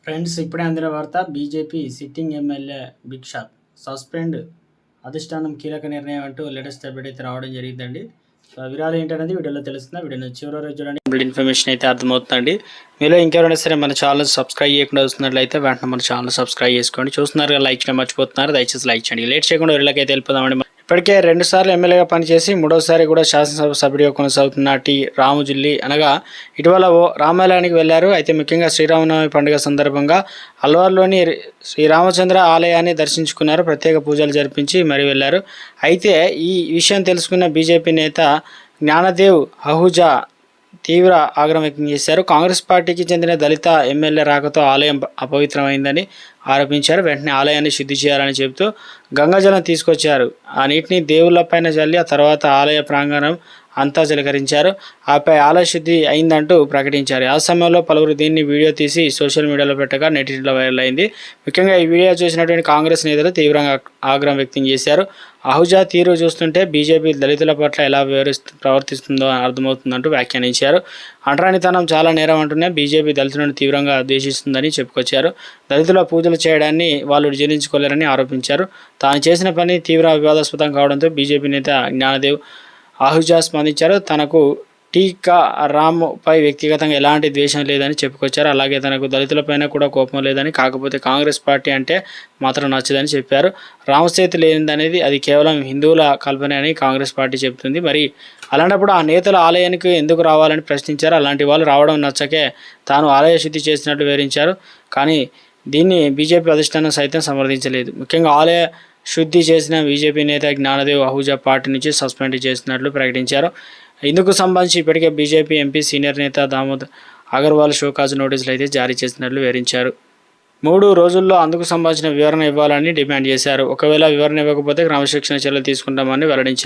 Friends ఇప్పుడే అందిన వార్త BJP sitting MLA big shot suspend అధిష్టానం కీలక నిర్ణయం అంటూ లేటెస్ట్ అప్డేట్ అయితే రావడం జరిగిందండి. సో వివరాలు ఏంటనేది వీడియోలో తెలుస్తుంది. వీడియోని చివరి రోజు చూడండి, ఇన్ఫర్మేషన్ అయితే అర్థమవుతుందండి. మీలో ఇంకెవరైనా సరే మన ఛానల్ సబ్స్క్రైబ్ చేయకుండా వస్తున్నట్లయితే వెంటనే మన ఛానల్ సబ్స్క్రైబ్ చేసుకోండి. చూస్తున్నారు లైక్ చేయడం మర్చిపోతున్నారు, దయచేసి లైక్ చేయండి. లేట్ చేయకుండా వీళ్ళకైతే వెళ్ళిపోదామండి. ఇప్పటికే 2 సార్లు ఎమ్మెల్యేగా పనిచేసి 3వ సారి కూడా శాసనసభ సభ్యుడిగా కొనసాగుతున్న టి రాముజిల్లి అనగా ఇటీవల రామాలయానికి వెళ్లారు. అయితే ముఖ్యంగా శ్రీరామనవమి పండుగ సందర్భంగా అల్వార్లోని శ్రీరామచంద్ర ఆలయాన్ని దర్శించుకున్నారు. ప్రత్యేక పూజలు జరిపించి మరి వెళ్లారు. అయితే ఈ విషయం తెలుసుకున్న బీజేపీ నేత జ్ఞానదేవ్ అహూజా తీవ్ర ఆగ్రహం వ్యక్తం చేశారు. కాంగ్రెస్ పార్టీకి చెందిన దళిత ఎమ్మెల్యే రాకతో ఆలయం అపవిత్రమైందని ఆరోపించారు. వెంటనే ఆలయాన్ని శుద్ధి చేయాలని చెబుతూ గంగాజలం తీసుకొచ్చారు. ఆ నీటిని దేవుళ్లపైన చల్లి ఆ తర్వాత ఆలయ ప్రాంగణం అంతా చిలకరించారు. ఆపై ఆలయ శుద్ధి అయిందంటూ ప్రకటించారు. ఆ సమయంలో పలువురు దీన్ని వీడియో తీసి సోషల్ మీడియాలో పెట్టగా నెటిజన్లో వైరల్ అయింది. ముఖ్యంగా ఈ వీడియో చూసినటువంటి కాంగ్రెస్ నేతలు తీవ్రంగా ఆగ్రహం వ్యక్తం చేశారు. అహూజా తీరు చూస్తుంటే బీజేపీ దళితుల పట్ల ఎలా ప్రవర్తిస్తుందో అర్థమవుతుందంటూ వ్యాఖ్యానించారు. అంటరానితనం చాలా నేరం అంటూనే బీజేపీ దళితులను తీవ్రంగా ద్వేషిస్తుందని చెప్పుకొచ్చారు. దళితుల పూజలు చేయడాన్ని వాళ్ళు జీర్ణించుకోలేరని ఆరోపించారు. తాను చేసిన పని తీవ్ర వివాదాస్పదం కావడంతో బీజేపీ నేత జ్ఞానదేవ్ అహూజా స్పందించారు. తనకు టీకా రామ్పై వ్యక్తిగతంగా ఎలాంటి ద్వేషం లేదని చెప్పుకొచ్చారు. అలాగే తనకు దళితులపైన కూడా కోపం లేదని, కాకపోతే కాంగ్రెస్ పార్టీ అంటే మాత్రం నచ్చదని చెప్పారు. రామసేతు లేనిదనేది అది కేవలం హిందువుల కల్పనే అని కాంగ్రెస్ పార్టీ చెబుతుంది. మరి అలాంటప్పుడు ఆ నేతలు ఆలయానికి ఎందుకు రావాలని ప్రశ్నించారు. అలాంటి వాళ్ళు రావడం నచ్చకే తాను ఆలయ శుద్ధి చేసినట్టు వివరించారు. కానీ దీన్ని బీజేపీ అధిష్టానం సైతం సమర్థించలేదు. ముఖ్యంగా ఆలయ శుద్ధి చేసిన బీజేపీ నేత జ్ఞానదేవ్ అహూజా పార్టీ నుంచి సస్పెండ్ చేసినట్లు ప్రకటించారు. ఇందుకు సంబంధించి ఇప్పటికే బీజేపీ ఎంపీ సీనియర్ నేత దామోదర్ అగర్వాల్ షోకాజ్ నోటీసులు అయితే జారీ చేసినట్లు వివరించారు. 3 రోజుల్లో అందుకు సంబంధించిన వివరణ ఇవ్వాలని డిమాండ్ చేశారు. ఒకవేళ వివరణ ఇవ్వకపోతే క్రమశిక్షణ చర్యలు తీసుకుంటామని వెల్లడించారు.